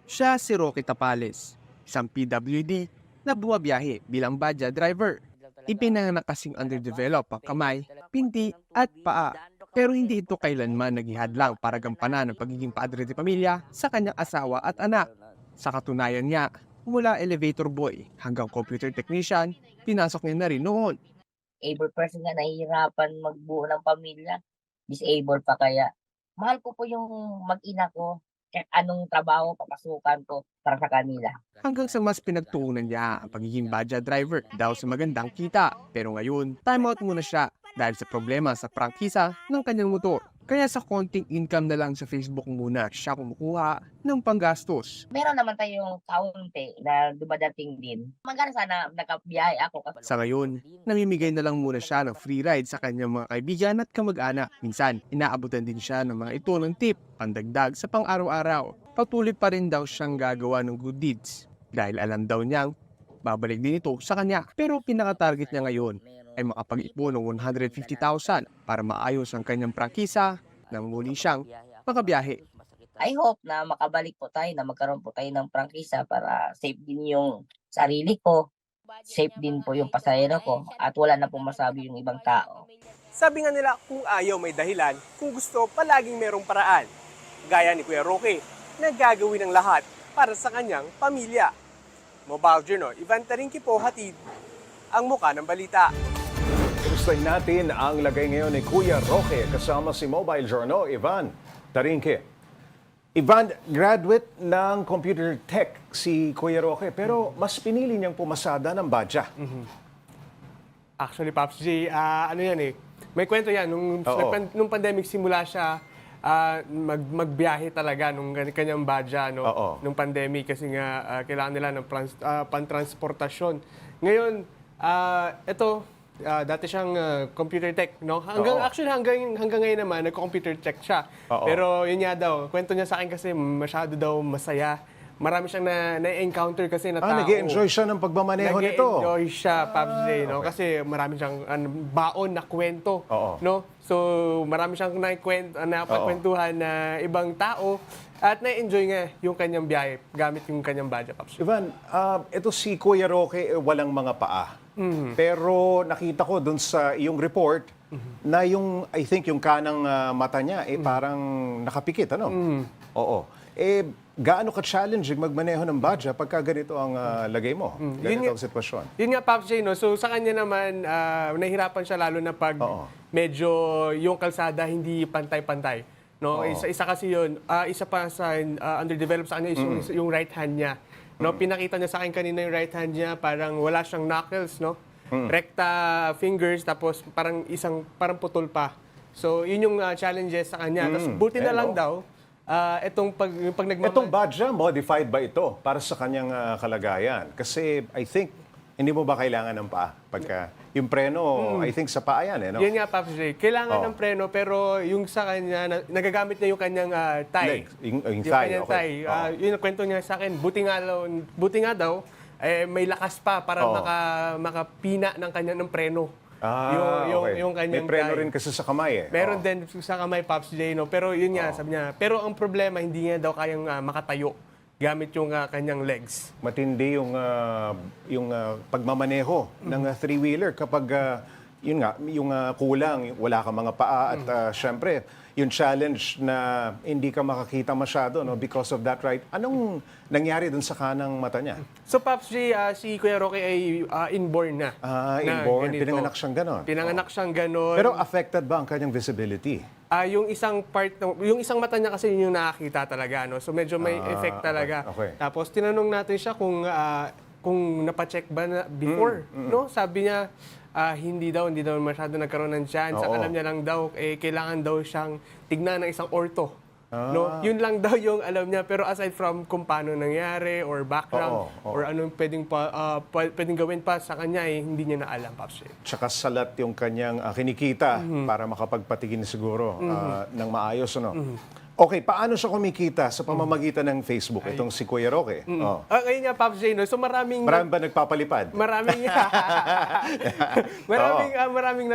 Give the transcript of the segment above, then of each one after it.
Siya si Roque Tapales, isang PWD na bumabiyahe bilang badya driver. Ipinanganak kasing underdeveloped ang kamay, pinti at paa. Pero hindi ito kailanman naghihadlang para gampanan ang pagiging padre de pamilya sa kanyang asawa at anak. Sa katunayan niya, mula elevator boy hanggang computer technician, pinasok niya na rin noon. Able person nga nahihirapan magbuo ng pamilya, disabled pa kaya mahal ko po yung mag-ina ko, kahit anong trabaho papasukan ko para sa kanila. Hanggang sa mas pinagtuunan niya ang pagiging badya driver dahil sa magandang kita. Pero ngayon, time out muna siya dahil sa problema sa prangkisa ng kanyang motor. Kaya sa konting income na lang sa Facebook muna siya kumukuha ng panggastos. Meron naman tayong kaunti na dumadating din. Maganda sana nakabiyahe ako kasi Sa ngayon, namimigay na lang muna siya ng free ride sa kanyang mga kaibigan at kamag-anak. Minsan, inaabutan din siya ng mga ito ng tip, pandagdag sa pang-araw-araw. Patuloy pa rin daw siyang gagawa ng good deeds dahil alam daw niyang babalik din ito sa kanya. Pero pinaka-target niya ngayon ay makapag-ipon ng 150,000 para maayos ang kanyang prangkisa nang muli siyang makabiyahe. I hope na makabalik po tayo, na magkaroon po tayo ng prangkisa para safe din yung sarili ko, safe din po yung pasahero ko, at wala na pong masabi yung ibang tao. Sabi nga nila, kung ayaw may dahilan, kung gusto palaging merong paraan. Gaya ni Kuya Roque, na gagawin ang lahat para sa kanyang pamilya. Mobile Journal, Ivan Taringki po, hatid ang muka ng balita. Gustuhin natin ang lagay ngayon ni Kuya Roque kasama si Mobile Journal, Ivan Taringki. Ivan, graduate ng computer tech si Kuya Roque, pero mas pinili niyang pumasada ng badya. Actually, Pops J, ano yan eh, may kwento yan. Nung pandemic, simula siya magbiyahe talaga nung kanyang badya nung pandemic kasi nga kailangan nila ng pantransportasyon. Ngayon, dati siyang computer tech, no? Hanggang ngayon naman nagko-computer tech siya. Pero yun nga daw, kwento niya sa akin kasi masyado daw masaya. Marami siyang na-encounter kasi na tao. Nag-enjoy siya ng pagmamaneho nito. Nag-enjoy siya, Pops J, no? Kasi marami siyang baon na kwento, no? So, marami siyang napagkwentuhan na ibang tao at na-enjoy nga yung kanyang biyahe gamit yung kanyang badge, Pops J. Ivan, ito si Kuya Roque, walang mga paa. Pero nakita ko dun sa iyong report na I think yung kanang mata niya, parang nakapikit, ano? Oo. Gaano ka-challenging magmaneho ng badya pagka ganito ang lagay mo? Ganito ang sitwasyon. Yun nga, Pops J, no? So, sa kanya naman, nahihirapan siya lalo na pag medyo yung kalsada hindi pantay-pantay. No? Isa kasi yun. Isa pa sa underdeveloped sa kanya is yung right hand niya. No, pinakita niya sa akin kanina yung right hand niya, parang wala siyang knuckles, no? Rekta fingers, tapos parang putol pa. So, yun yung challenges sa kanya. Tapos buti na lang daw, pag Itong badya, modified ba ito para sa kanyang kalagayan? Kasi I think, hindi mo ba kailangan ng paa? Pagka yung preno, I think sa paa yan, no? Yan nga, Pops J. Kailangan ng preno, pero yung sa kanya, nagagamit niya yung kanyang thigh. Yung Yung thigh, kanyang okay. thigh. Yun ang kwento niya sa akin. Buti nga daw, may lakas pa para makapina ng kanya ng preno. Okay. Yung kanyang May preno thigh. rin kasi sa kamay, eh. Meron din sa kamay, Pops J, no? Pero yun nga, sabi niya. Pero ang problema, hindi niya daw kayang makatayo gamit yung kanyang legs. Matindi yung pagmamaneho ng three-wheeler kapag yun nga, yung kulang, wala kang mga paa at syempre, yung challenge na hindi ka makakita masyado, no, because of that, right? Anong nangyari dun sa kanang mata niya? So, Pops J, si Kuya Roque ay inborn na. Inborn, ganito. pinanganak siyang ganon. Pinanganak siyang ganon. Pero affected ba ang kanyang visibility? Yung isang mata niya kasi yun yung nakakita talaga, no? So medyo may effect talaga. Okay. Tapos tinanong natin siya kung napacheck ba na before, no? Sabi niya hindi daw masyado nagkaroon ng chance. Ang alam niya lang daw kailangan daw siyang tignan ng isang ortho. No? Yun lang daw yung alam niya, pero aside from kung paano nangyari or background or anong pwedeng gawin pa sa kanya, hindi niya na alam, Pops J. Tsaka salat yung kanyang kinikita para makapagpatigin siguro ng maayos, ano? Okay, paano siya kumikita sa pamamagitan ng Facebook, itong si Kuya Roque? Oh. Ngayon nga, Pops J, no? So maraming... Marami ba nagpapalipad? Maraming maraming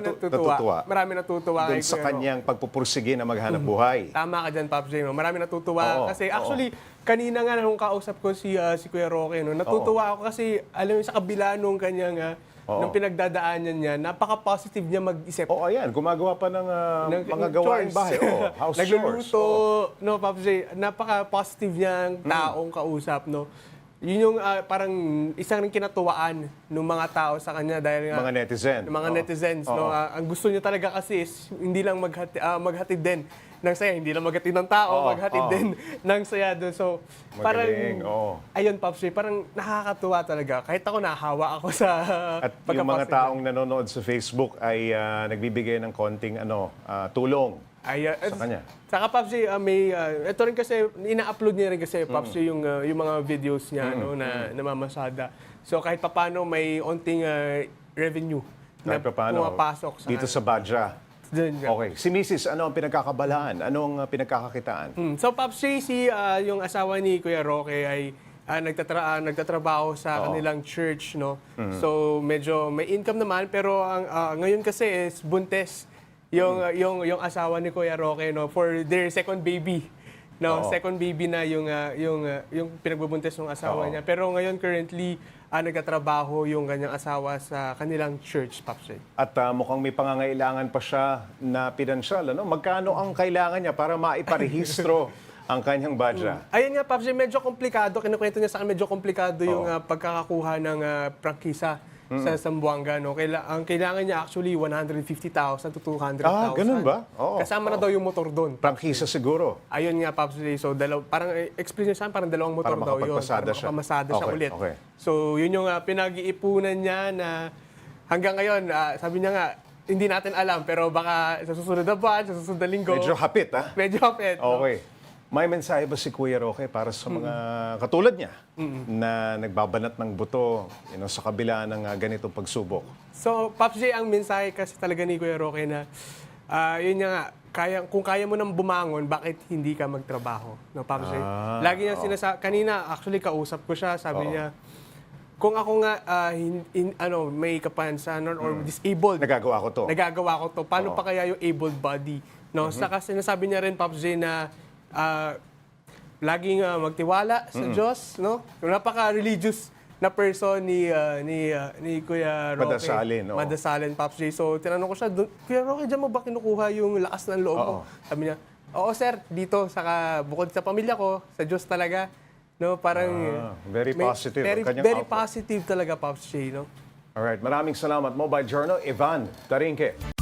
natutuwa. Maraming natutuwa Doon kay sa Kuya Roque. kanyang pagpupursige na maghanap buhay. Tama ka dyan, Pops J. No? Maraming natutuwa. Oo, Kasi oo. actually, kanina nga nung kausap ko si Kuya Roque, no? Natutuwa ako kasi alam mo sa kabila nung kanyang nung pinagdadaanan niya, napaka-positive niya mag-isip. Oo, ayan. Gumagawa pa ng mga Ng gawaing chores. bahay. Oo, house chores. Nagluluto, Oo. no, Pops J, napaka-positive niyang taong kausap, no. Yun yung parang isang kinatuwaan ng mga tao sa kanya dahil nga Mga netizen. ng mga Oo. netizens, no. Oo. Ang gusto niya talaga kasi is hindi lang maghatid din ng saya, hindi lang maghatid ng tao, Oo, maghatid oo. din ng saya doon. So, parang Magaling, oo. ayun, Pops J, parang nakakatuwa talaga. Kahit ako nahawa ako sa At yung mga pagka-positive. taong nanonood sa Facebook ay nagbibigay ng konting tulong sa kanya. Saka Pops J, ito rin kasi, ina-upload niya rin kasi, Pops J, yung mga videos niya no, na namamasada. So kahit papano may onting revenue na Kahit paano, pumapasok dito sa Badja. Dun nga. Okay. Si Mrs., ano ang pinagkakabalaan? Anong pinagkakakitaan? So Pops J, yung asawa ni Kuya Roque ay nagtatrabaho sa kanilang church, no. So medyo may income naman pero ang ngayon kasi is buntes yung asawa ni Kuya Roque, no, for their second baby. No, Oo. second baby na yung pinagbubuntis ng asawa Oo. niya. Pero ngayon currently nagtatrabaho yung kanyang asawa sa kanilang church, Pops J. At mukhang may pangangailangan pa siya na pinansyal. Ano? Magkano ang kailangan niya para maiparehistro ang kanyang Badja? Ayun nga, Pops J, medyo komplikado. Kinukwento niya sa akin, medyo komplikado yung pagkakakuha ng prangkisa sa Zamboanga. No? Ang kailangan niya actually 150,000 to 200,000. Ah, ganun ba? Oo. Kasama na daw yung motor doon. Prangkisa siguro. Ayun nga, Pops J. So, parang explain niya sa akin, parang dalawang motor Para daw yun. makapagpasada siya. Makamasada siya Okay, ulit. okay. So, yun yung pinag-iipunan niya na hanggang ngayon, sabi niya nga, hindi natin alam, pero baka sa susunod na buwan, sa susunod na linggo. Medyo hapit, ha? Medyo hapit. no? Okay. May mensahe ba si Kuya Roque para sa mga katulad niya na nagbabanat ng buto sa kabila ng ganitong pagsubok? So, Pops J, ang mensahe kasi talaga ni Kuya Roque na, yun nga, kung kaya mo nang bumangon, bakit hindi ka magtrabaho? No, Pops J? Lagi niya kanina, actually, kausap ko siya, sabi niya, kung ako nga may kapansanan or disabled, Nagagawa ko to. nagagawa ko to, paano pa kaya yung able body? No? Saka sinasabi niya rin, Pops J, na laging magtiwala sa Diyos, no? Napaka-religious na person ni Kuya Roque. Madasalin, oo. Madasalin, Pops J. So, tinanong ko siya, Kuya Roque, diyan mo ba kinukuha yung lakas ng loob mo? Oo. Sabi niya, oo sir, dito, saka bukod sa pamilya ko, sa Diyos talaga. No, parang... very positive ang Very, kanyang very outlook. positive talaga, Pops J, no? Alright, maraming salamat. Mobile Journal, Ivan Tarinque.